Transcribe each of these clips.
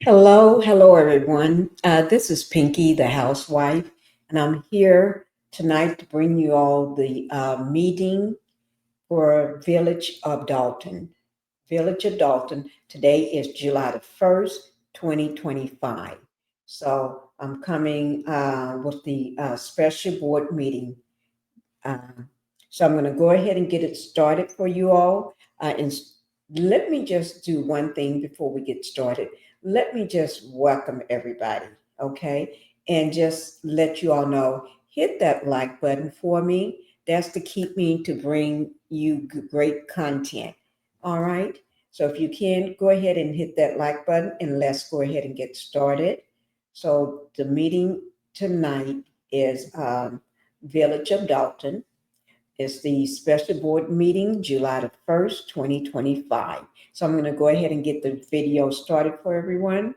Hello everyone. This is Pinkie, the housewife, and I'm here tonight to bring you all the meeting for Village of Dolton. Village of Dolton. Today is July the 1st, 2025. So I'm coming with the special board meeting. Uh, so I'm going to go ahead and get it started for you all. Let me just do one thing before we get started. Let me just welcome everybody, okay? And just let you all know, hit that like button for me. That's to keep me to bring you great content. All right. So if you can, go ahead and hit that like button and let's go ahead and get started. So the meeting tonight is Village of Dolton. It's the special board meeting, July the 1st, 2025. So I'm going to go ahead and get the video started for everyone.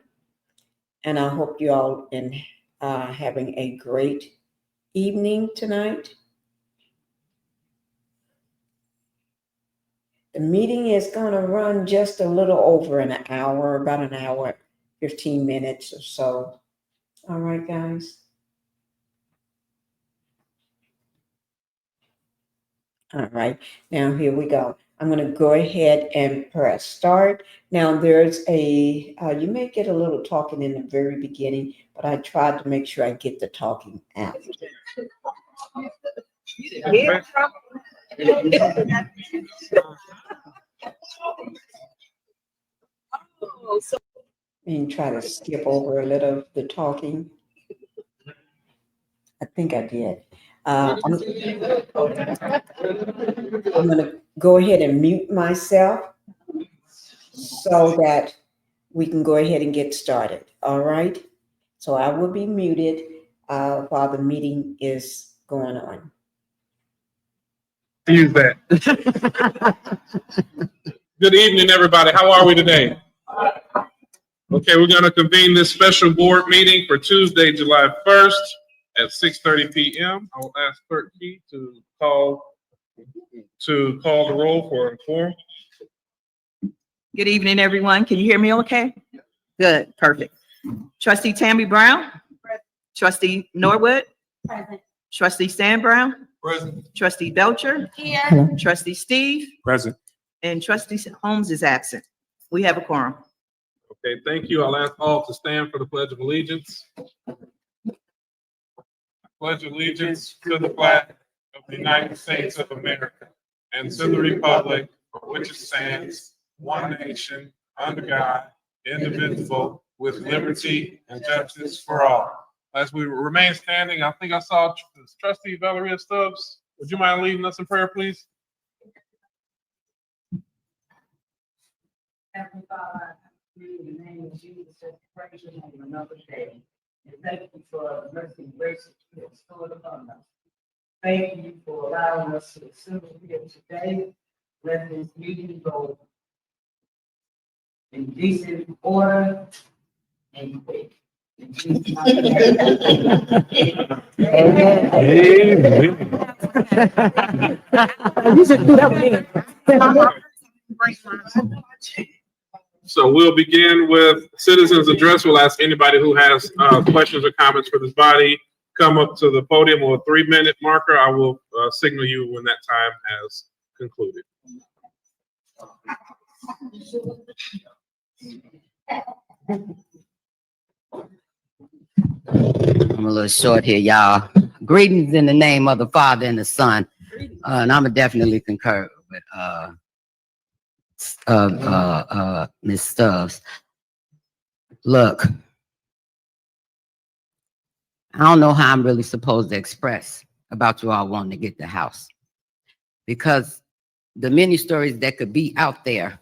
And I hope you all are having a great evening tonight. The meeting is going to run just a little over an hour, about an hour, 15 minutes or so. All right, guys. All right, now here we go. I'm going to go ahead and press start. Now there's you may get a little talking in the very beginning, but I tried to make sure I get the talking out. And try to skip over a little of the talking. I think I did. I'm going to go ahead and mute myself so that we can go ahead and get started. All right. So I will be muted while the meeting is going on. Use that. Good evening, everybody. How are we today? Okay, we're going to convene this special board meeting for Tuesday, July 1st at 6:30 p.m. I will ask Clerk Key to call the roll for a quorum. Good evening, everyone. Can you hear me okay? Good, perfect. Trustee Tammy Brown? Trustee Norwood? Present. Trustee Stan Brown? Present. Trustee Belcher? Here. Trustee Steve? Present. And Trustee Holmes is absent. We have a quorum. Okay, thank you. I'll ask all to stand for the Pledge of Allegiance. Pledge allegiance to the flag of the United States of America and to the republic for which it stands, one nation, under God, indivisible, with liberty and justice for all. As we remain standing, I think I saw Trustee Valeria Stubbs. Would you mind leading us in prayer, please? Heavenly Father, in the name of Jesus, I praise your name another day. And thank you for the mercy and grace that you have bestowed upon us. Thank you for allowing us to assemble here today. Let this meeting go in decent order and quick. In Jesus' name. You should do that one. So we'll begin with citizens address. We'll ask anybody who has questions or comments for this body, come up to the podium with a 3-minute marker. I will signal you when that time has concluded. I'm a little short here, y'all. Greetings in the name of the Father and the Son. And I'm gonna definitely concur with Ms. Stubbs. Look, I don't know how I'm really supposed to express about you all wanting to get the house, because the many stories that could be out there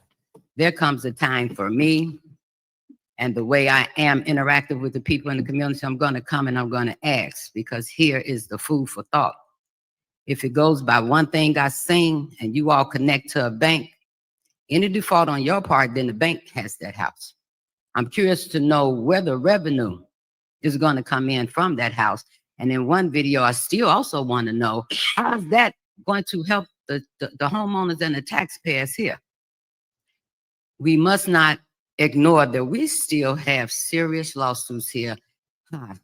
comes a time for me, and the way I am interactive with the people in the community, I'm going to come and I'm going to ask, because here is the food for thought. If it goes by one thing I sing and you all connect to a bank, any default on your part, then the bank has that house. I'm curious to know where the revenue is going to come in from that house. And in one video, I still also want to know, how is that going to help the homeowners and the taxpayers here? We must not ignore that we still have serious lawsuits here. Huh.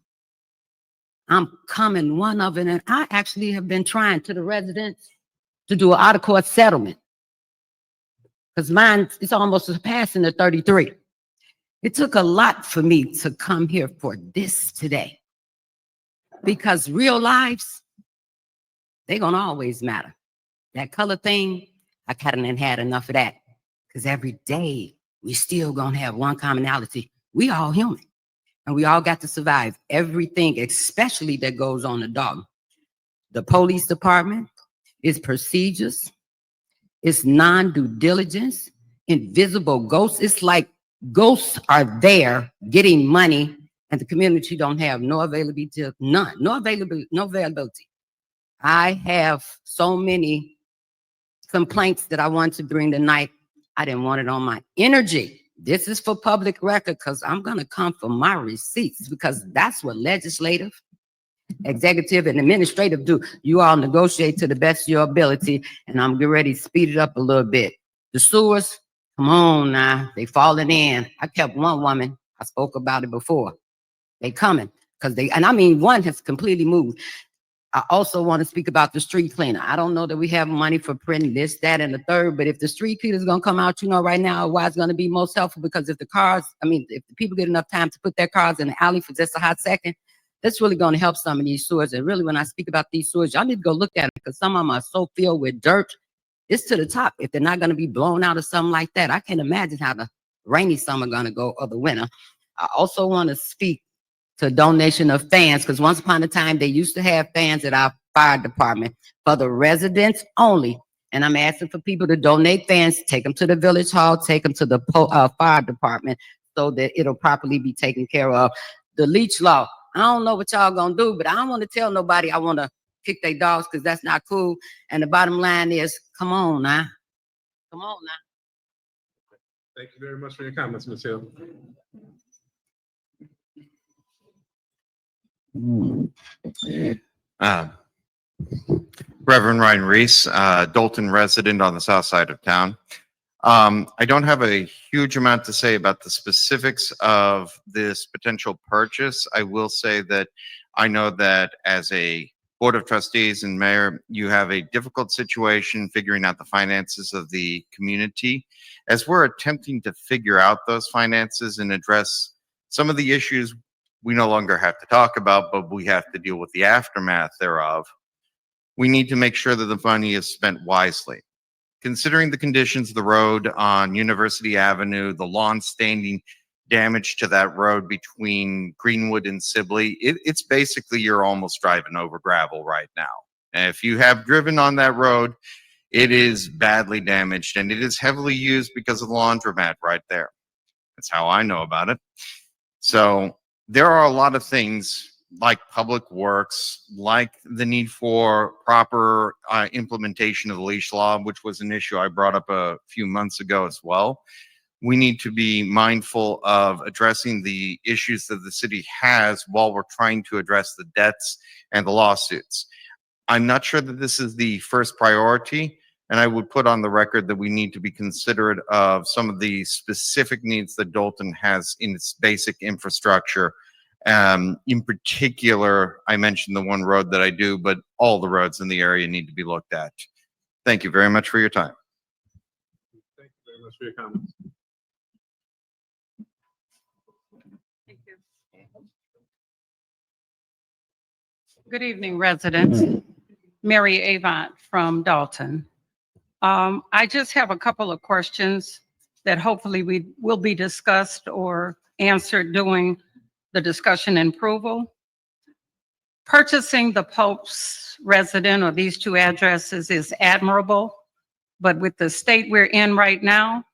I'm coming one of it, and I actually have been trying to the residents to do an out-of-court settlement because mine is almost surpassing the 33. It took a lot for me to come here for this today because real lives, they're gonna always matter. That color thing, I kind of had enough of that because every day we still gonna have one commonality. We all human and we all got to survive everything, especially that goes on the dog. The police department, its procedures, its non-due diligence, invisible ghosts. It's like ghosts are there getting money and the community don't have no availability, none, no availability. I have so many complaints that I want to bring tonight. I didn't want it on my energy. This is for public record because I'm going to come for my receipts because that's what legislative, executive, and administrative do. You all negotiate to the best of your ability, and I'm getting ready to speed it up a little bit. The sewers, come on now, they falling in. I kept one woman, I spoke about it before. They coming because and I mean, one has completely moved. I also want to speak about the street cleaner. I don't know that we have money for printing this, that, and the third, but if the street cleaner is going to come out, you know, right now, why it's going to be most helpful, because if the people get enough time to put their cars in the alley for just a hot second, that's really going to help some of these sewers. And really, when I speak about these sewers, y'all need to go look at it because some of them are so filled with dirt. It's to the top. If they're not going to be blown out or something like that, I can't imagine how the rainy summer going to go or the winter. I also want to speak to donation of fans, because once upon a time they used to have fans at our fire department for the residents only. And I'm asking for people to donate fans, take them to the village hall, take them to the fire department so that it'll properly be taken care of. The leash law, I don't know what y'all gonna do, but I don't want to tell nobody I want to kick their dogs because that's not cool. And the bottom line is, come on now. Come on now. Thank you very much for your comments, Ms. Hill. Reverend Ryan Reese, Dolton resident on the south side of town. I don't have a huge amount to say about the specifics of this potential purchase. I will say that I know that as a Board of Trustees and Mayor, you have a difficult situation figuring out the finances of the community. As we're attempting to figure out those finances and address some of the issues we no longer have to talk about, but we have to deal with the aftermath thereof, we need to make sure that the money is spent wisely. Considering the conditions of the road on University Avenue, the long-standing damage to that road between Greenwood and Sibley, it's basically you're almost driving over gravel right now. And if you have driven on that road, it is badly damaged, and it is heavily used because of the laundromat right there. That's how I know about it. So there are a lot of things like public works, like the need for proper implementation of the leash law, which was an issue I brought up a few months ago as well. We need to be mindful of addressing the issues that the city has while we're trying to address the debts and the lawsuits. I'm not sure that this is the first priority, and I would put on the record that we need to be considerate of some of the specific needs that Dolton has in its basic infrastructure. In particular, I mentioned the one road that I do, but all the roads in the area need to be looked at. Thank you very much for your time. Thank you very much for your comments. Thank you. Good evening, residents. Mary Avant from Dolton. I just have a couple of questions that hopefully will be discussed or answered during the discussion and approval. Purchasing the Pope's resident or these two addresses is admirable, but with the state we're in right now,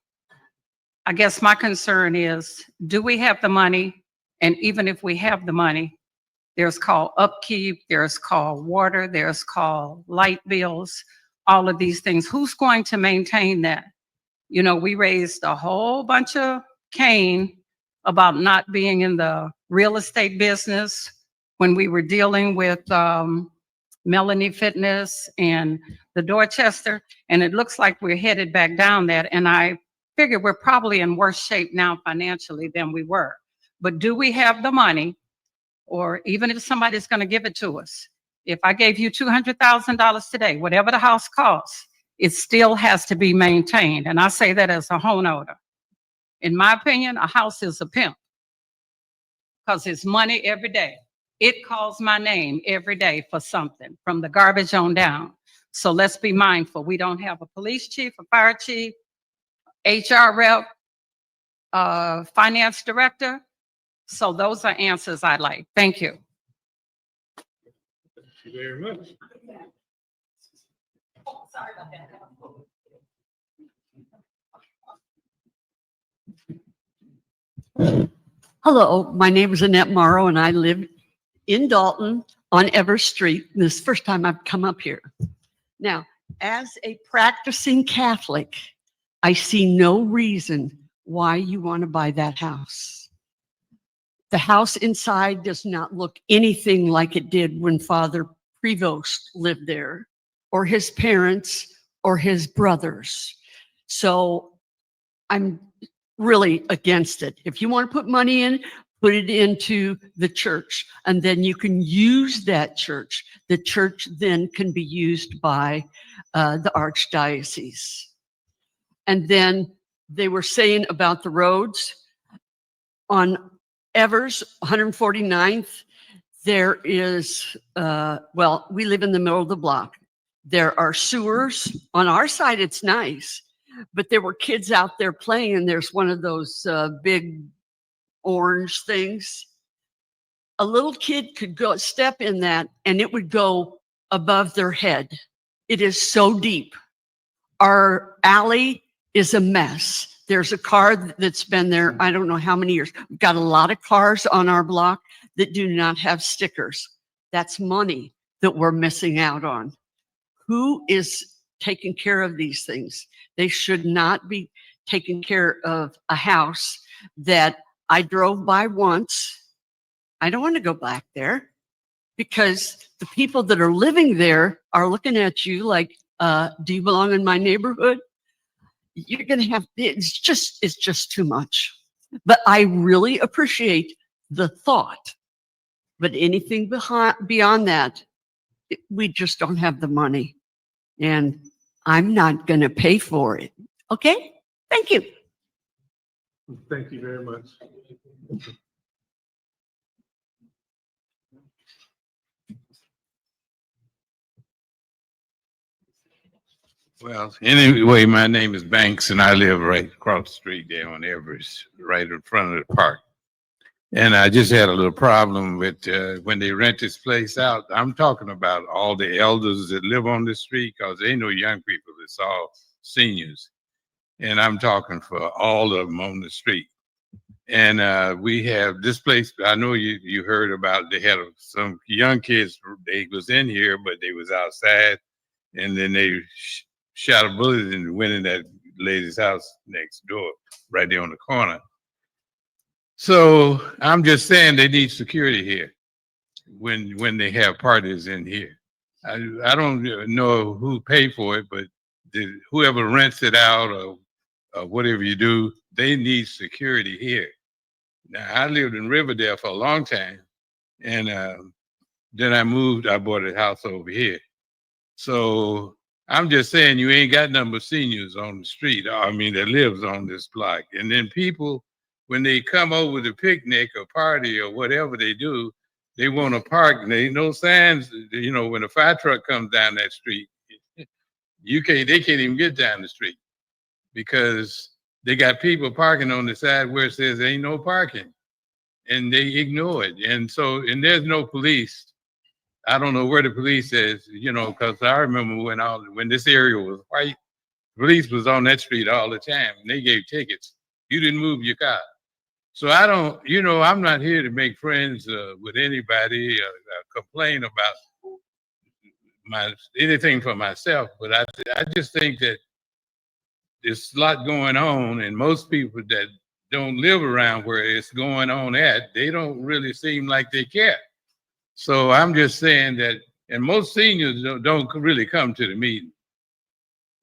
I guess my concern is, do we have the money? And even if we have the money, there's called upkeep, there's called water, there's called light bills, all of these things. Who's going to maintain that? You know, we raised a whole bunch of cane about not being in the real estate business when we were dealing with Melanie Fitness and the Dorchester, and it looks like we're headed back down that. And I figure we're probably in worse shape now financially than we were. But do we have the money, or even if somebody's going to give it to us? If I gave you $200,000 today, whatever the house costs, it still has to be maintained. And I say that as a homeowner. In my opinion, a house is a pimp because it's money every day. It calls my name every day for something, from the garbage on down. So let's be mindful. We don't have a police chief, a fire chief, HR rep, finance director. So those are answers I like. Thank you. Thank you very much. Hello, my name is Annette Morrow, and I live in Dolton on Everett Street. This is the first time I've come up here. Now, as a practicing Catholic, I see no reason why you want to buy that house. The house inside does not look anything like it did when Father Prevost lived there, or his parents, or his brothers. So I'm really against it. If you want to put money in, put it into the church, and then you can use that church. The church then can be used by the archdiocese. And then they were saying about the roads on Evers, 149th, there is, well, we live in the middle of the block. There are sewers. On our side, it's nice. But there were kids out there playing, and there's one of those big orange things. A little kid could go step in that, and it would go above their head. It is so deep. Our alley is a mess. There's a car that's been there, I don't know how many years. We've got a lot of cars on our block that do not have stickers. That's money that we're missing out on. Who is taking care of these things? They should not be taking care of a house that I drove by once. I don't want to go back there because the people that are living there are looking at you like, do you belong in my neighborhood? You're going to have, it's just too much. But I really appreciate the thought. But anything beyond that, we just don't have the money. And I'm not going to pay for it. Okay? Thank you. Thank you very much. Well, anyway, my name is Banks, and I live right across the street there on Everest, right in front of the park. And I just had a little problem with when they rent this place out. I'm talking about all the elders that live on the street, because they know young people. It's all seniors. And I'm talking for all of them on the street. And we have this place. I know you heard about. They had some young kids. They was in here, but they was outside, and then they shot a bullet and went in that lady's house next door, right there on the corner. So I'm just saying they need security here when they have parties in here. I don't know who paid for it, but whoever rents it out or whatever you do, they need security here. Now, I lived in Riverdale for a long time, and then I bought a house over here. So I'm just saying you ain't got nothing but seniors on the street, I mean, that lives on this block. And then people, when they come over to picnic or party or whatever they do, they want to park, and there ain't no signs. You know, when a fire truck comes down that street, they can't even get down the street because they got people parking on the side where it says there ain't no parking, and they ignore it. And there's no police. I don't know where the police is, you know, because I remember when this area was white, police was on that street all the time, and they gave tickets. You didn't move your car. So I don't, you know, I'm not here to make friends with anybody or complain about anything for myself, but I just think that there's a lot going on, and most people that don't live around where it's going on at, they don't really seem like they care. So I'm just saying that, and most seniors don't really come to the meeting.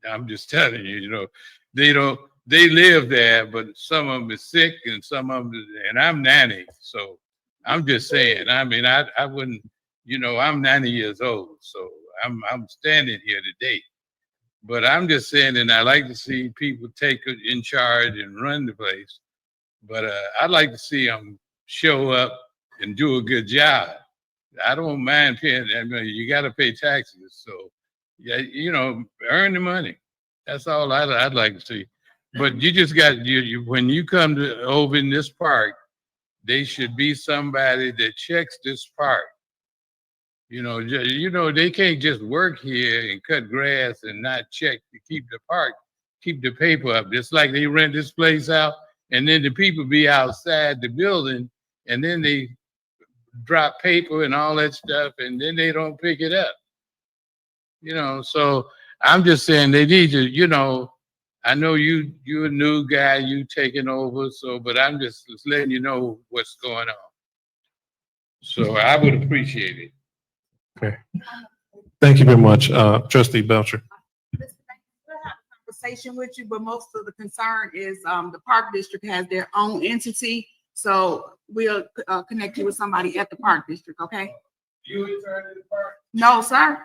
I'm just telling you, you know, they live there, but some of them is sick and some of them, and I'm 90. So I'm just saying, I mean, I wouldn't, I'm 90 years old. So I'm standing here today. But I'm just saying, and I like to see people take it in charge and run the place. But I'd like to see them show up and do a good job. I don't mind paying. I mean, you got to pay taxes, so yeah, earn the money. That's all I'd like to see. But you just got you when you come to over in this park, they should be somebody that checks this park. They can't just work here and cut grass and not check to keep the park, keep the paper up. Just like they rent this place out, and then the people be outside the building, and then they drop paper and all that stuff, and then they don't pick it up. So I'm just saying they need to, I know you're a new guy, you taking over, but I'm just letting you know what's going on. So I would appreciate it. Okay. Thank you very much, Trustee Belcher. We'll have a conversation with you, but most of the concern is the park district has their own entity. So we'll connect you with somebody at the park district, okay? You return to the park? No, sir.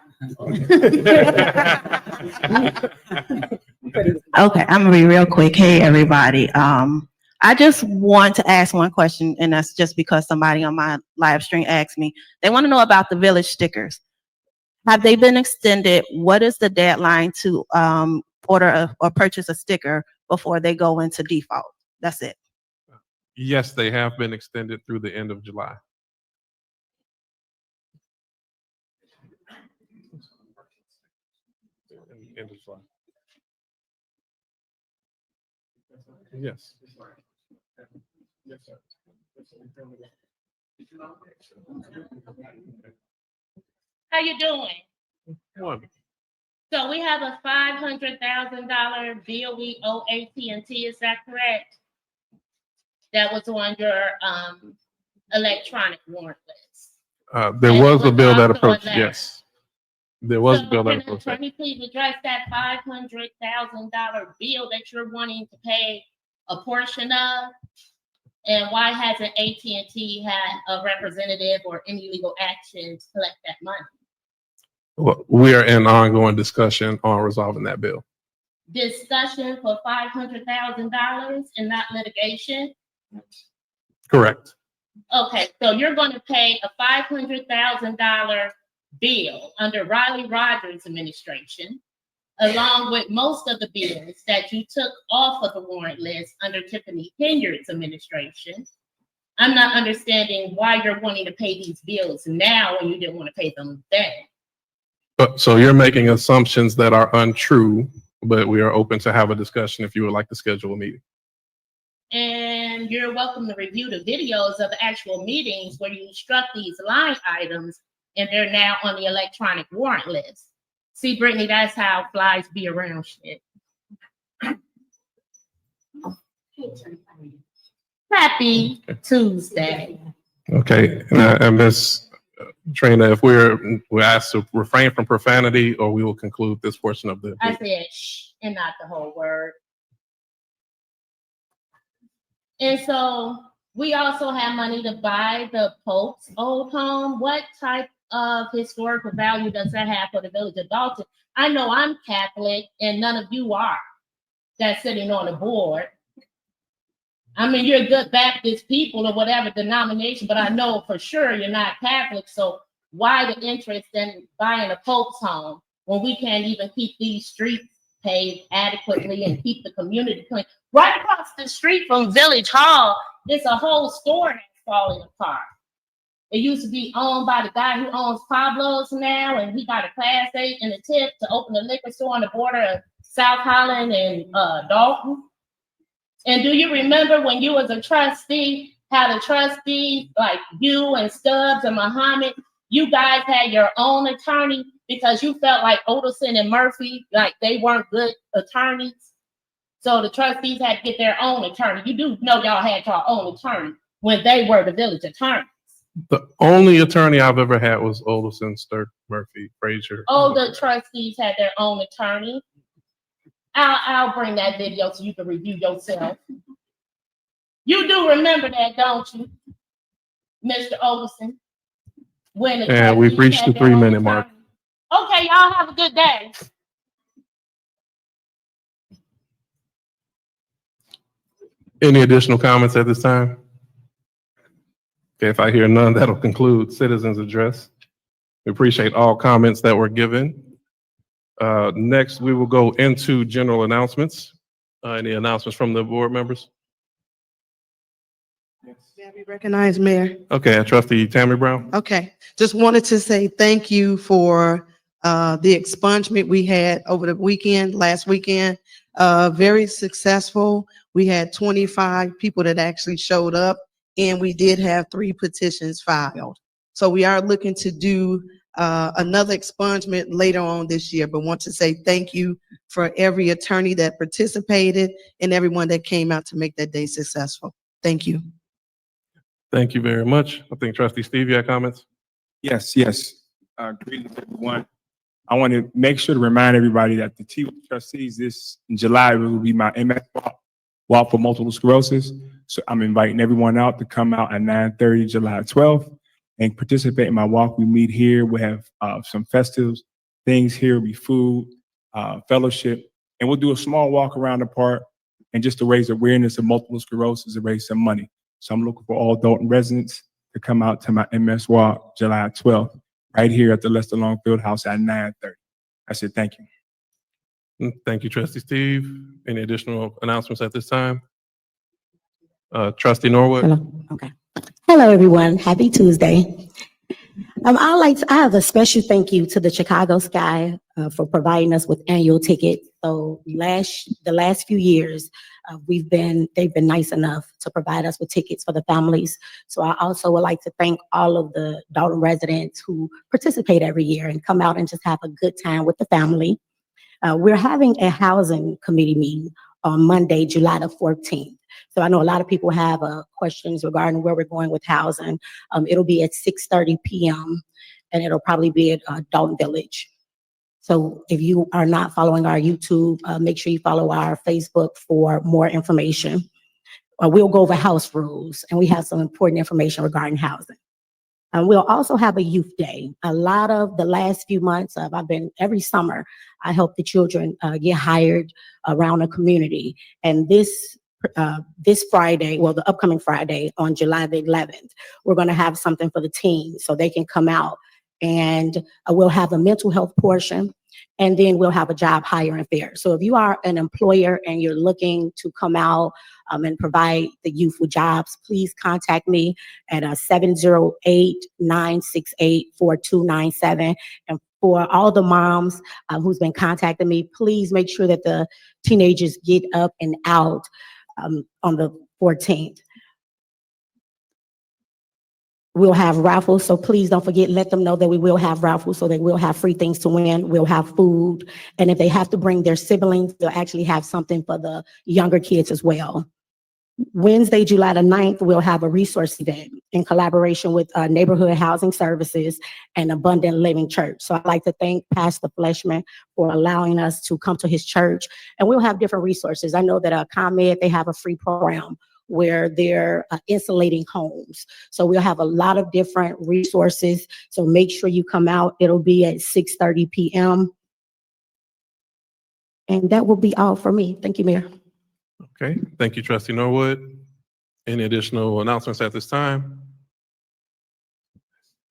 Okay, I'm gonna be real quick. Hey, everybody. I just want to ask one question, and that's just because somebody on my live stream asked me. They want to know about the village stickers. Have they been extended? What is the deadline to order or purchase a sticker before they go into default? That's it. Yes, they have been extended through the end of July. End of July. Yes. Yes, sir. How you doing? One. So we have a $500,000 bill we owe AT&T, is that correct? That was on your electronic warrant list. There And was it a bill that also approached, letter. yes. There was a So bill that can the approached that. attorney please address that $500,000 bill that you're wanting to pay a portion of? And why hasn't AT&T had a representative or any legal action to collect that money? Well, we are in ongoing discussion on resolving that bill. Discussion for $500,000 and not litigation? Correct. Okay, so you're going to pay a $500,000 bill under Riley Rogers administration, along with most of the bills that you took off of the warrant list under Tiffany Henyard's administration. I'm not understanding why you're wanting to pay these bills now when you didn't want to pay them then. So you're making assumptions that are untrue, but we are open to have a discussion if you would like to schedule a meeting. And you're welcome to review the videos of the actual meetings where you struck these line items and they're now on the electronic warrant list. See, Brittany, that's how flies be around shit. Happy Tuesday. Okay, and Ms. Trina, if we're asked to refrain from profanity, or we will conclude this portion of the I meeting. said shh and not the whole word. And so we also have money to buy the Pope's old home. What type of historical value does that have for the village of Dolton? I know I'm Catholic and none of you are that's sitting on the board. I mean, you're good Baptist people or whatever denomination, but I know for sure you're not Catholic. So why the interest in buying a Pope's home when we can't even keep these streets paved adequately and keep the community clean? Right across the street from Village Hall, it's a whole store that's falling apart. It used to be owned by the guy who owns Pablo's now, and he got a Class 8 and a tip to open a liquor store on the border of South Holland and Dolton. And do you remember when you was a trustee, how the trustees, like you and Stubbs and Muhammad, you guys had your own attorney because you felt like Odelson and Murphy, like they weren't good attorneys? So the trustees had to get their own attorney. You do know y'all had your own attorney when they were the village attorneys. The only attorney I've ever had was Odelson, Sturk, Murphy, Frazier. Oh, the trustees had their own attorney. I'll bring that video so you can review yourself. You do remember that, don't you, Mr. Olson? When the And we've trustees reached had the their 3-minute own mark. time. Okay, y'all have a good day. Any additional comments at this time? Okay, if I hear none, that'll conclude citizens' address. We appreciate all comments that were given. Next, we will go into general announcements. Any announcements from the board members? May I be recognized, Mayor? Okay, Trustee Tammy Brown. Okay, just wanted to say thank you for the expungement we had over the weekend, last weekend. Very successful. We had 25 people that actually showed up, and we did have 3 petitions filed. So we are looking to do another expungement later on this year, but want to say thank you for every attorney that participated and everyone that came out to make that day successful. Thank you. Thank you very much. I think Trustee Steve, you have comments? Yes. Greetings, everyone. I want to make sure to remind everybody that the T trustees this in July will be my MS walk for multiple sclerosis. So I'm inviting everyone out to come out at 9:30 July 12th and participate in my walk. We meet here. We have some festive things here. Will be food, fellowship, and we'll do a small walk around the park and just to raise awareness of multiple sclerosis and raise some money. So I'm looking for all Dolton residents to come out to my MS walk July 12th, right here at the Lester Long Field House at 9:30. I said, thank you. Thank you, Trustee Steve. Any additional announcements at this time? Trustee Norwood. Hello. Okay. Hello, everyone. Happy Tuesday. I have a special thank you to the Chicago Sky for providing us with annual tickets. So the last few years, they've been nice enough to provide us with tickets for the families. So I also would like to thank all of the Dolton residents who participate every year and come out and just have a good time with the family. We're having a housing committee meeting on Monday, July the 14th. So I know a lot of people have questions regarding where we're going with housing. It'll be at 6:30 p.m. and it'll probably be at Dolton Village. So if you are not following our YouTube, make sure you follow our Facebook for more information. We'll go over house rules and we have some important information regarding housing. We'll also have a youth day. A lot of the last few months, every summer, I help the children get hired around a community. And this Friday, well, the upcoming Friday on July the 11th, we're going to have something for the teens so they can come out and we'll have a mental health portion and then we'll have a job hiring fair. So if you are an employer and you're looking to come out and provide the youth with jobs, please contact me at 708-968-4297. And for all the moms who's been contacting me, please make sure that the teenagers get up and out on the 14th. We'll have raffles, so please don't forget, let them know that we will have raffles so they will have free things to win. We'll have food. And if they have to bring their siblings, they'll actually have something for the younger kids as well. Wednesday, July the 9th, we'll have a resource event in collaboration with Neighborhood Housing Services and Abundant Living Church. So I'd like to thank Pastor Fleshman for allowing us to come to his church. And we'll have different resources. I know that ComEd, they have a free program where they're insulating homes. So we'll have a lot of different resources. So make sure you come out. It'll be at 6:30 p.m. And that will be all for me. Thank you, Mayor. Okay, thank you, Trustee Norwood. Any additional announcements at this time?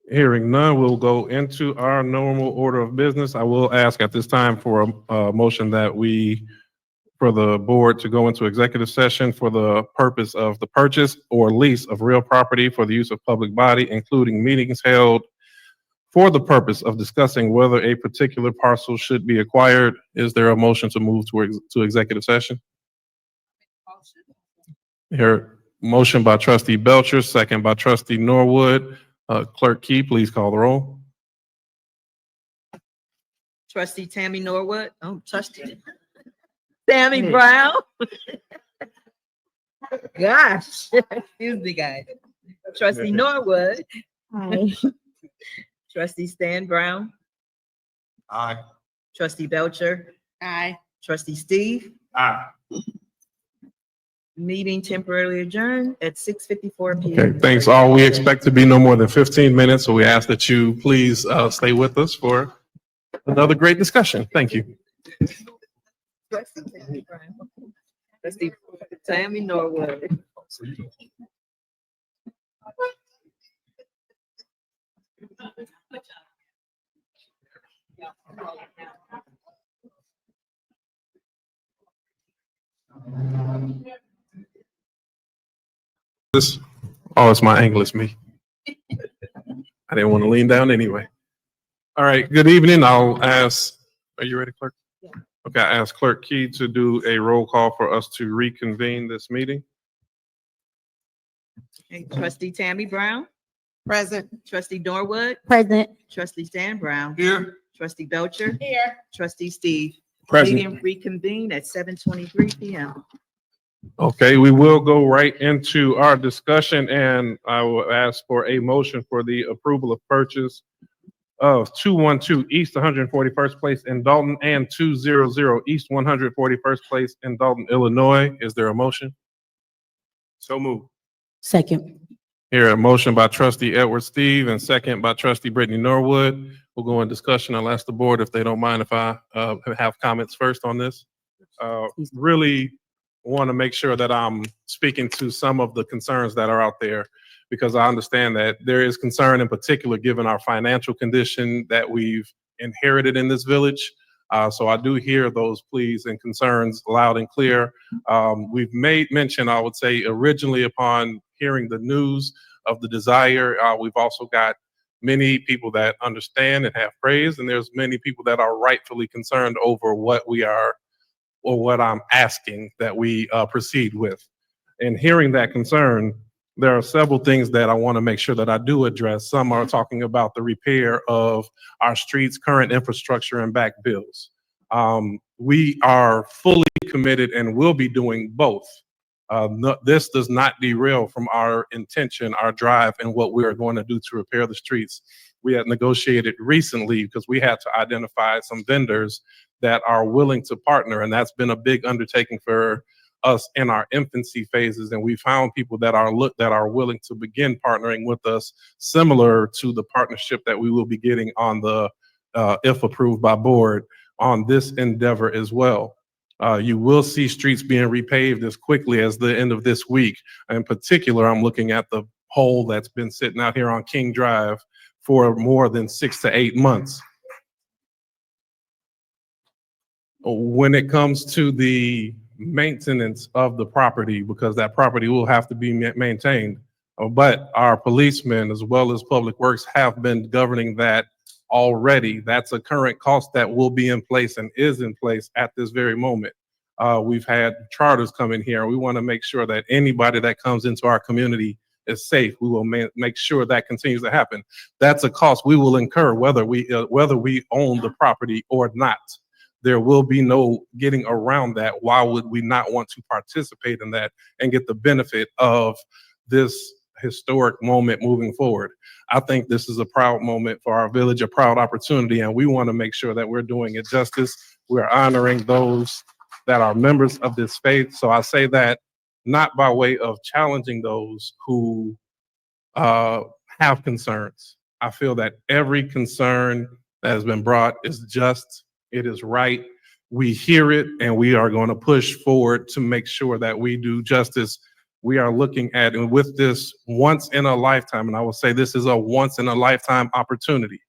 Hearing none, we'll go into our normal order of business. I will ask at this time for a motion that for the board to go into executive session for the purpose of the purchase or lease of real property for the use of public body, including meetings held for the purpose of discussing whether a particular parcel should be acquired. Is there a motion to move to executive session? Here, motion by Trustee Belcher, second by Trustee Norwood. Clerk Key, please call the roll. Trustee Tammy Norwood. Oh, Trustee Tammy Brown. Gosh, excuse me, guys. Trustee Norwood. Hi. Trustee Stan Brown. Aye. Trustee Belcher. Aye. Trustee Steve, Aye. meeting temporarily adjourned at 6:54 p.m. Okay, thanks all. We expect to be no more than 15 minutes, so we ask that you please stay with us for another great discussion. Thank you. Trustee Tammy Norwood. This, oh, it's my angle, it's me. I didn't want to lean down anyway. All right, good evening. I'll ask, are you ready, clerk? Yeah. Okay, I ask Clerk Key to do a roll call for us to reconvene this meeting. Okay, Trustee Tammy Brown, Present. Trustee Norwood, Present. Trustee Stan Brown, Here. Trustee Belcher, Here. Trustee Steve. Present. Meeting reconvened at 7:23 p.m. Okay, we will go right into our discussion, and I will ask for a motion for the approval of purchase of 212 East 141st Place in Dalton and 200 East 141st Place in Dalton, Illinois. Is there a motion? So moved. Second. Here, a motion by Trustee Edward Steve and second by Trustee Brittany Norwood. We'll go in discussion. I'll ask the board if they don't mind if I have comments first on this. Really want to make sure that I'm speaking to some of the concerns that are out there, because I understand that there is concern in particular given our financial condition that we've inherited in this village. So I do hear those pleas and concerns loud and clear. We've made mention, I would say, originally upon hearing the news of the desire. We've also got many people that understand and have praise, and there's many people that are rightfully concerned over what we are, or what I'm asking that we proceed with. And hearing that concern, there are several things that I want to make sure that I do address. Some are talking about the repair of our streets, current infrastructure, and back bills. We are fully committed and will be doing both. This does not derail from our intention, our drive, and what we are going to do to repair the streets. We had negotiated recently because we had to identify some vendors that are willing to partner, and that's been a big undertaking for us in our infancy phases. And we found people that are willing to begin partnering with us, similar to the partnership that we will be getting on the, if approved by board, on this endeavor as well. You will see streets being repaved as quickly as the end of this week. In particular, I'm looking at the hole that's been sitting out here on King Drive for more than 6 to 8 months. When it comes to the maintenance of the property, because that property will have to be maintained, but our policemen as well as Public Works have been governing that already. That's a current cost that will be in place and is in place at this very moment. We've had charters come in here. We want to make sure that anybody that comes into our community is safe. We will make sure that continues to happen. That's a cost we will incur whether we own the property or not. There will be no getting around that. Why would we not want to participate in that and get the benefit of this historic moment moving forward? I think this is a proud moment for our village, a proud opportunity, and we want to make sure that we're doing it justice. We're honoring those that are members of this faith. So I say that not by way of challenging those who have concerns. I feel that every concern that has been brought is just, it is right. We hear it, and we are going to push forward to make sure that we do justice. We are looking at, and with this once in a lifetime, and I will say this is a once in a lifetime opportunity.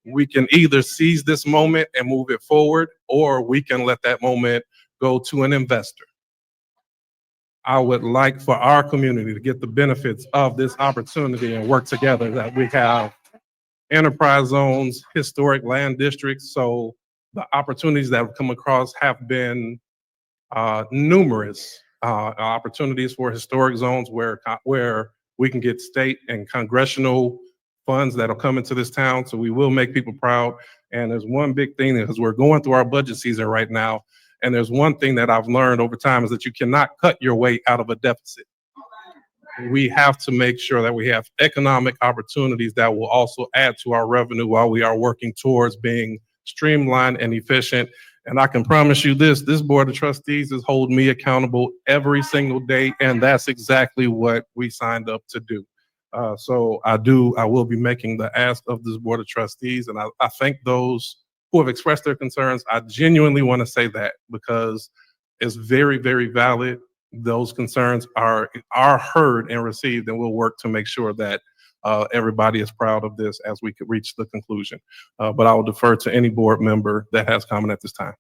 We can either seize this moment and move it forward, or we can let that moment go to an investor. I would like for our community to get the benefits of this opportunity and work together, that we have enterprise zones, historic land districts. So the opportunities that have come across have been numerous. Opportunities for historic zones where we can get state and congressional funds that'll come into this town. So we will make people proud. And there's one big thing, because we're going through our budget season right now. And there's one thing that I've learned over time is that you cannot cut your way out of a deficit. We have to make sure that we have economic opportunities that will also add to our revenue while we are working towards being streamlined and efficient. And I can promise you this Board of Trustees is holding me accountable every single day, and that's exactly what we signed up to do. So I will be making the ask of this Board of Trustees, and I thank those who have expressed their concerns. I genuinely want to say that because it's very, very valid. Those concerns are heard and received, and we'll work to make sure that everybody is proud of this as we could reach the conclusion. But I will defer to any board member that has comment at this time.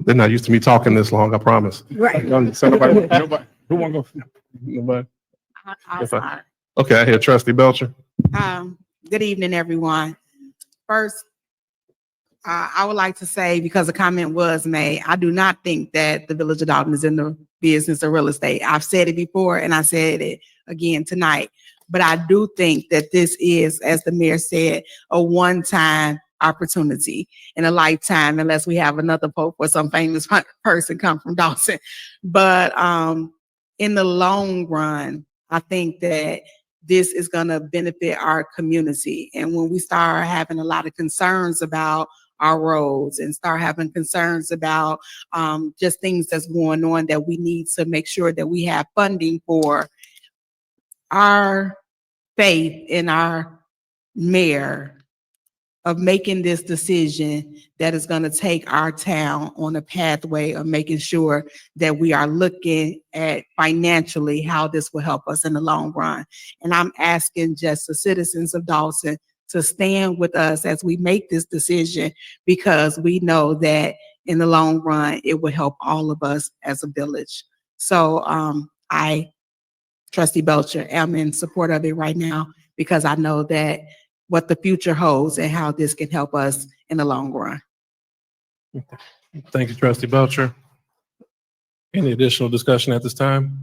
They're not used to me talking this long, I promise. Right. So nobody, who won't go? Nobody? Okay, I hear Trustee Belcher. Good evening, everyone. First, I would like to say, because a comment was made, I do not think that the Village of Dolton is in the business of real estate. I've said it before and I said it again tonight. But I do think that this is, as the mayor said, a one-time opportunity in a lifetime, unless we have another pope or some famous person come from Dawson. But in the long run, I think that this is going to benefit our community. And when we start having a lot of concerns about our roads and start having concerns about just things that's going on that we need to make sure that we have funding for, our faith in our mayor of making this decision that is going to take our town on a pathway of making sure that we are looking at financially how this will help us in the long run. And I'm asking just the citizens of Dawson to stand with us as we make this decision, because we know that in the long run, it will help all of us as a village. So I, Trustee Belcher, am in support of it right now, because I know that what the future holds and how this can help us in the long run. Thank you, Trustee Belcher. Any additional discussion at this time?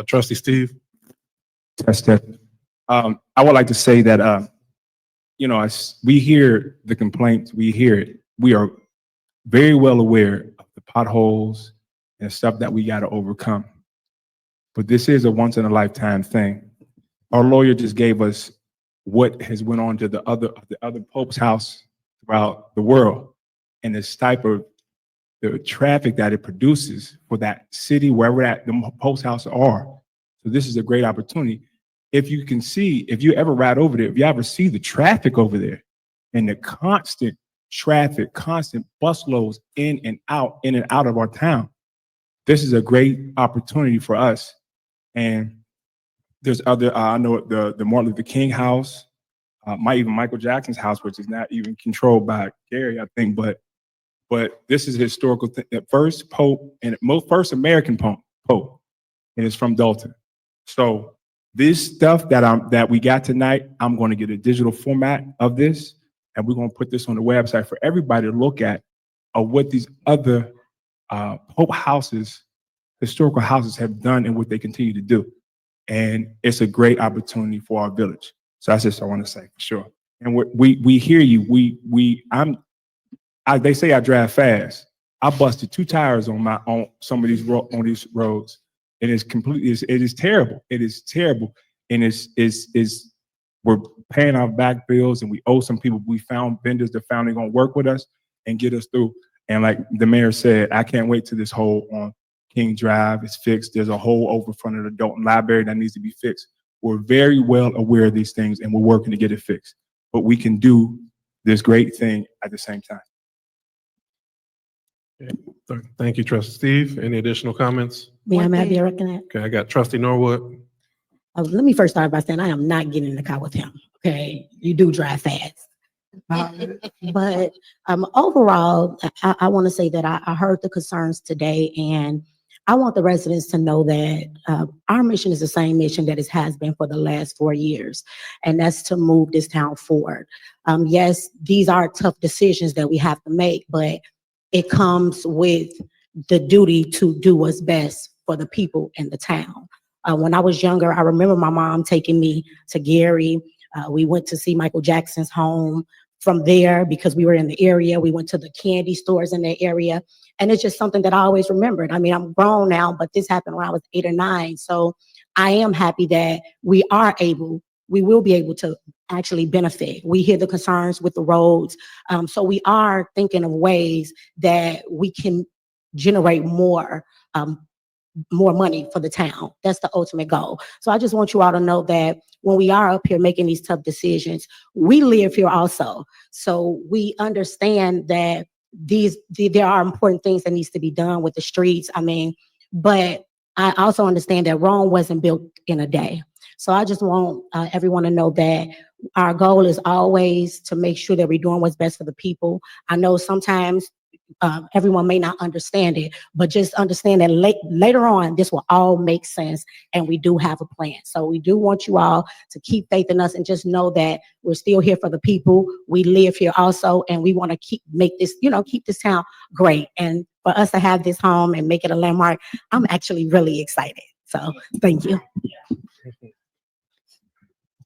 Trustee Steve? Test. I would like to say that, as we hear the complaints, we hear it. We are very well aware of the potholes and stuff that we got to overcome. But this is a once in a lifetime thing. Our lawyer just gave us what has went on to the other Pope's house throughout the world, and this type of the traffic that it produces for that city, wherever that the Pope's house are. So this is a great opportunity. If you can see, if you ever ride over there, if you ever see the traffic over there and the constant traffic, constant bus loads in and out of our town, this is a great opportunity for us. And there's other, I know the Martin Luther King house, even Michael Jackson's house, which is not even controlled by Gary, I think, but this is a historical thing. The first Pope and first American Pope, and it's from Dolton. So this stuff that we got tonight, I'm going to get a digital format of this, and we're going to put this on the website for everybody to look at of what these other Pope houses, historical houses have done and what they continue to do. And it's a great opportunity for our village. So that's just what I want to say for sure. And we hear you. They say I drive fast. I busted 2 tires on some of these roads. It is terrible. It is terrible. And we're paying our back bills, and we owe some people. We found vendors that finally gonna work with us and get us through. And like the mayor said, I can't wait till this hole on King Drive is fixed. There's a hole over front of the Dolton Library that needs to be fixed. We're very well aware of these things, and we're working to get it fixed. But we can do this great thing at the same time. Okay. Thank you, Trustee Steve. Any additional comments? May I be recognized? Okay, I got Trustee Norwood. Let me first start by saying I am not getting in the car with him. Okay, you do drive fast. But overall, I want to say that I heard the concerns today, and I want the residents to know that our mission is the same mission that it has been for the last 4 years, and that's to move this town forward. Yes, these are tough decisions that we have to make, but it comes with the duty to do what's best for the people in the town. When I was younger, I remember my mom taking me to Gary. We went to see Michael Jackson's home. From there, because we were in the area, we went to the candy stores in the area. And it's just something that I always remembered. I mean, I'm grown now, but this happened when I was 8 or 9. So I am happy that we are able, we will be able to actually benefit. We hear the concerns with the roads. So we are thinking of ways that we can generate more money for the town. That's the ultimate goal. So I just want you all to know that when we are up here making these tough decisions, we live here also. So we understand that there are important things that needs to be done with the streets. I mean, but I also understand that Rome wasn't built in a day. So I just want everyone to know that our goal is always to make sure that we're doing what's best for the people. I know sometimes everyone may not understand it, but just understand that later on, this will all make sense, and we do have a plan. So we do want you all to keep faith in us and just know that we're still here for the people. We live here also, and we want to keep this town great. And for us to have this home and make it a landmark, I'm actually really excited. So thank you.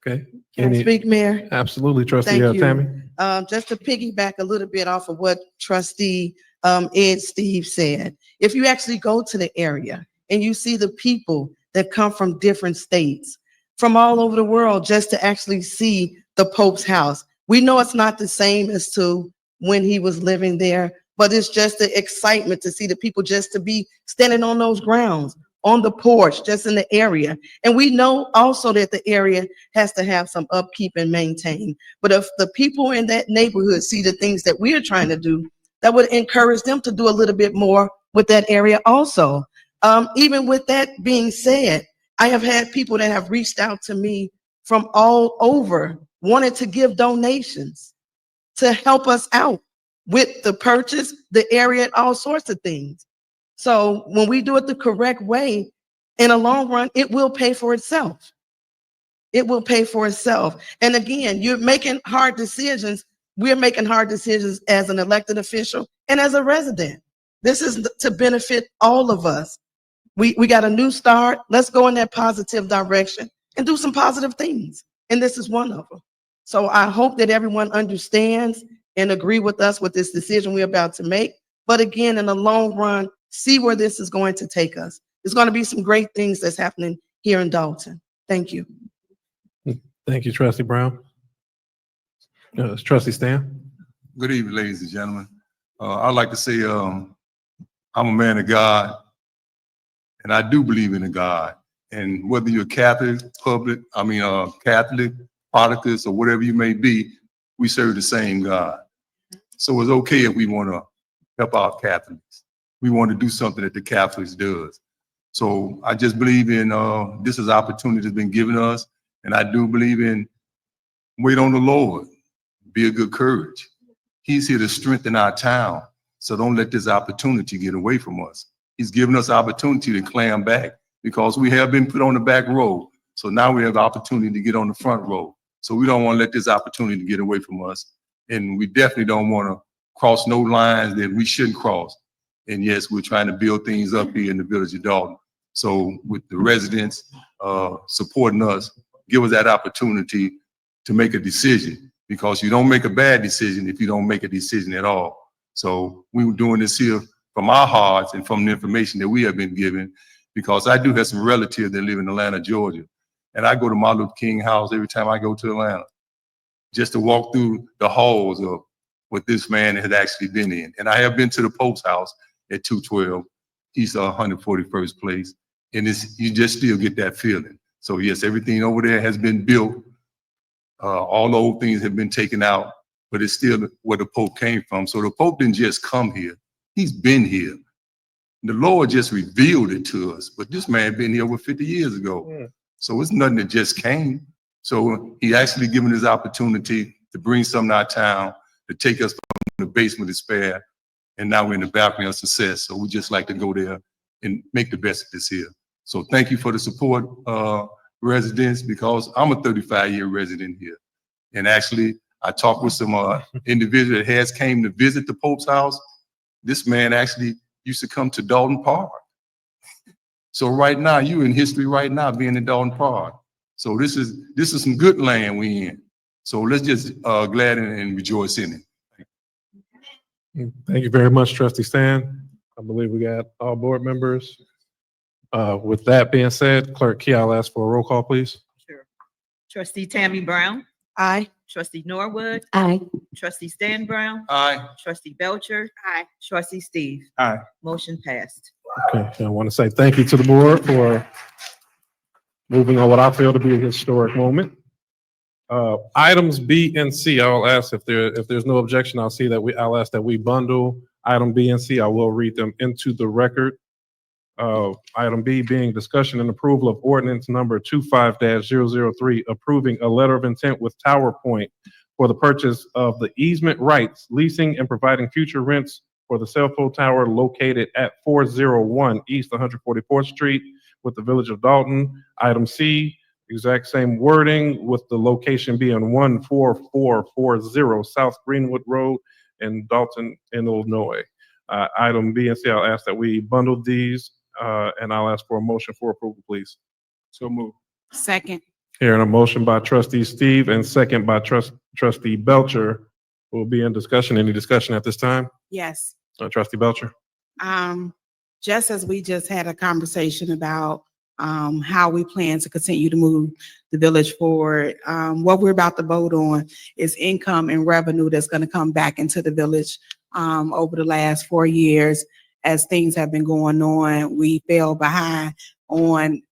Okay. Can I speak, Mayor? Absolutely, Trustee Thank you. Tammy. Just to piggyback a little bit off of what Trustee Ed Steve said, if you actually go to the area and you see the people that come from different states, from all over the world, just to actually see the Pope's house, we know it's not the same as to when he was living there, but it's just the excitement to see the people just to be standing on those grounds, on the porch, just in the area. And we know also that the area has to have some upkeep and maintain. But if the people in that neighborhood see the things that we're trying to do, that would encourage them to do a little bit more with that area also. Even with that being said, I have had people that have reached out to me from all over, wanted to give donations to help us out with the purchase, the area, and all sorts of things. So when we do it the correct way, in the long run, it will pay for itself. It will pay for itself. And again, you're making hard decisions. We're making hard decisions as an elected official and as a resident. This is to benefit all of us. We got a new start. Let's go in that positive direction and do some positive things. And this is one of them. So I hope that everyone understands and agree with us with this decision we're about to make. But again, in the long run, see where this is going to take us. There's going to be some great things that's happening here in Dolton. Thank you. Thank you, Trustee Brown. Trustee Stan. Good evening, ladies and gentlemen. I'd like to say I'm a man of God, and I do believe in a God. And whether you're Catholic, Catholic, Protestant, or whatever you may be, we serve the same God. So it's okay if we want to help our Catholics. We want to do something that the Catholics does. So I just believe in this is opportunity that's been given us, and I do believe in wait on the Lord, be of good courage. He's here to strengthen our town, so don't let this opportunity get away from us. He's given us opportunity to climb back because we have been put on the back row. So now we have the opportunity to get on the front row. So we don't want to let this opportunity get away from us. And we definitely don't want to cross no lines that we shouldn't cross. And yes, we're trying to build things up here in the village of Dolton. So with the residents supporting us, give us that opportunity to make a decision, because you don't make a bad decision if you don't make a decision at all. So we were doing this here from our hearts and from the information that we have been given, because I do have some relatives that live in Atlanta, Georgia. And I go to Martin Luther King house every time I go to Atlanta, just to walk through the halls of what this man has actually been in. And I have been to the Pope's house at 212, East 141st place. And you just still get that feeling. So yes, everything over there has been built. All the old things have been taken out, but it's still where the Pope came from. So the Pope didn't just come here. He's been here. The Lord just revealed it to us, but this man been here over 50 years ago. Yeah. So it's nothing that just came. So he actually given us opportunity to bring something to our town, to take us from the basement of despair, and now we're in the balcony of success. So we just like to go there and make the best of this here. So thank you for the support, residents, because I'm a 35-year resident here. And actually, I talked with some individual that has came to visit the Pope's house. This man actually used to come to Dolton Park. So right now, you in history right now being in Dolton Park. So this is some good land we in. So let's just glad and rejoice in it. Thank you very much, Trustee Stan. I believe we got all board members. With that being said, Clerk Key, I'll ask for a roll call, please. Sure. Trustee Tammy Brown, Aye. trustee Norwood, Aye. trustee Stan Brown, Aye. trustee Belcher, trustee Steve. Aye. Motion passed. Okay, I want to say thank you to the board for moving on what I feel to be a historic moment. Items B and C, I'll ask if there's no objection, I'll ask that we bundle item B and C. I will read them into the record. Item B being discussion and approval of ordinance number 25-003, approving a letter of intent with Tower Point for the purchase of the easement rights, leasing and providing future rents for the cell phone tower located at 401 East 144th Street with the Village of Dolton. Item C, exact same wording with the location being 14440 South Greenwood Road in Dolton, in Illinois. Item B and C, I'll ask that we bundle these, and I'll ask for a motion for approval, please. So move. Second. Hearing a motion by trustee Steve and second by trustee Belcher. Will be in discussion. Any discussion at this time? Yes. Trustee Belcher? Just as we just had a conversation about how we plan to continue to move the village forward, what we're about to vote on is income and revenue that's going to come back into the village. Over the last 4 years, as things have been going on, we fell behind on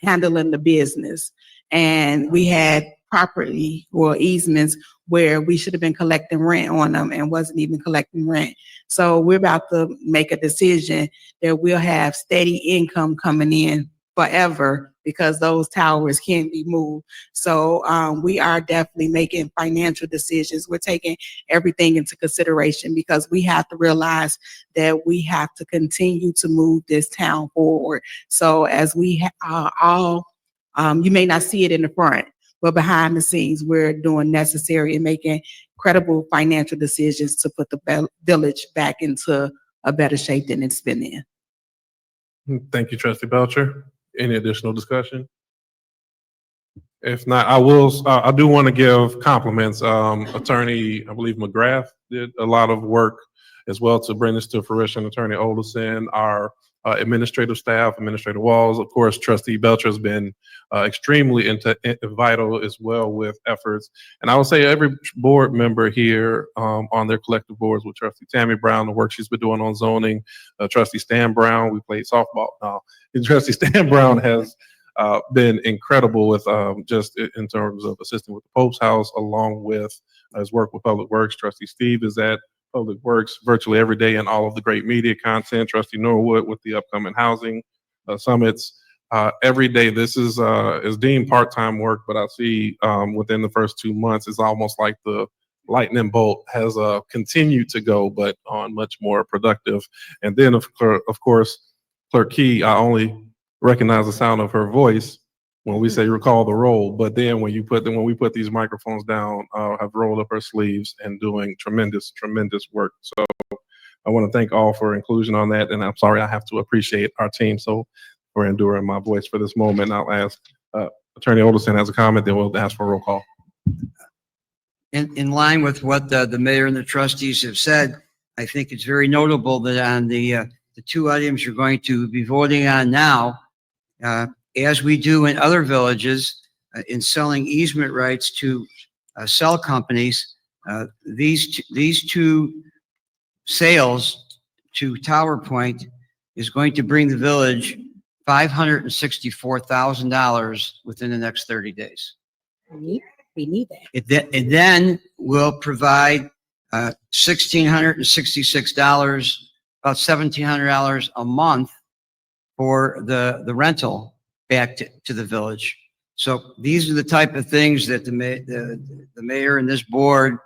handling the business, and we had property or easements where we should have been collecting rent on them and wasn't even collecting rent. So we're about to make a decision that we'll have steady income coming in forever because those towers can't be moved. So we are definitely making financial decisions. We're taking everything into consideration because we have to realize that we have to continue to move this town forward. So as we all, you may not see it in the front, but behind the scenes, we're doing necessary and making credible financial decisions to put the village back into a better shape than it's been in. Thank you, trustee Belcher. Any additional discussion? If not, I do want to give compliments. Attorney, I believe McGrath did a lot of work as well to bring this to fruition. Attorney Olson, our administrative staff, Administrator Walls, of course, trustee Belcher has been extremely vital as well with efforts. And I would say every board member here on their collective boards with trustee Tammy Brown, the work she's been doing on zoning, trustee Stan Brown, we played softball now. And trustee Stan Brown has been incredible with just in terms of assisting with the Pope's House, along with his work with Public Works. Trustee Steve is at Public Works virtually every day and all of the great media content. Trustee Norwood with the upcoming housing summits. Every day, this is deemed part-time work, but I see within the first 2 months, it's almost like the lightning bolt has continued to go, but on much more productive. And then, of course, Clerk Key, I only recognize the sound of her voice when we say recall the roll, but then when we put these microphones down, have rolled up her sleeves and doing tremendous work. So I want to thank all for inclusion on that, and I'm sorry I have to appreciate our team for enduring my voice for this moment. I'll ask Attorney Olson has a comment, then we'll ask for a roll call. In line with what the mayor and the trustees have said, I think it's very notable that on the two items you're going to be voting on now, as we do in other villages, in selling easement rights to cell companies, these two sales to Tower Point is going to bring the village $564,000 within the next 30 days. We need that. It then will provide $1,666, about $1,700 a month for the rental back to the village. So these are the type of things that the mayor and this board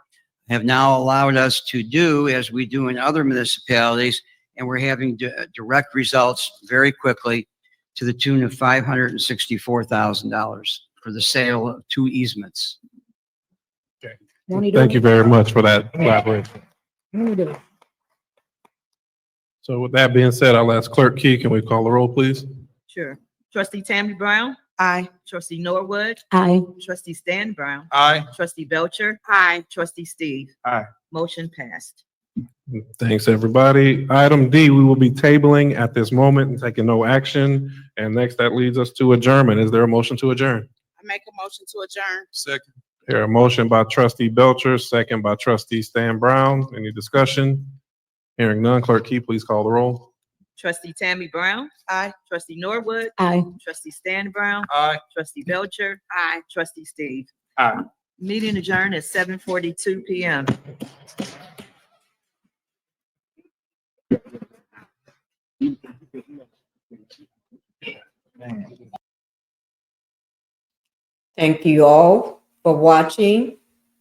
have now allowed us to do as we do in other municipalities, and we're having direct results very quickly to the tune of $564,000 for the sale of two easements. Okay. Thank you very much for that collaboration. So with that being said, I'll ask Clerk Key, can we call the roll, please? Sure. Trustee Tammy Brown, Aye. trustee Norwood, Aye. trustee Stan Brown, Aye. trustee Belcher, Aye. trustee Steve. Aye. Motion passed. Thanks, everybody. Item D, we will be tabling at this moment and taking no action. And next, that leads us to adjournment. Is there a motion to adjourn? I make a motion to adjourn. Second. Here, a motion by trustee Belcher, second by trustee Stan Brown. Any discussion? Hearing none, clerk Key, please call the roll. Trustee Tammy Brown. Aye. Trustee Norwood. Aye. Trustee Stan Brown. Aye. Trustee Belcher. Aye. Trustee Steve. Aye. Meeting adjourned at 7:42 PM. Thank you all for watching.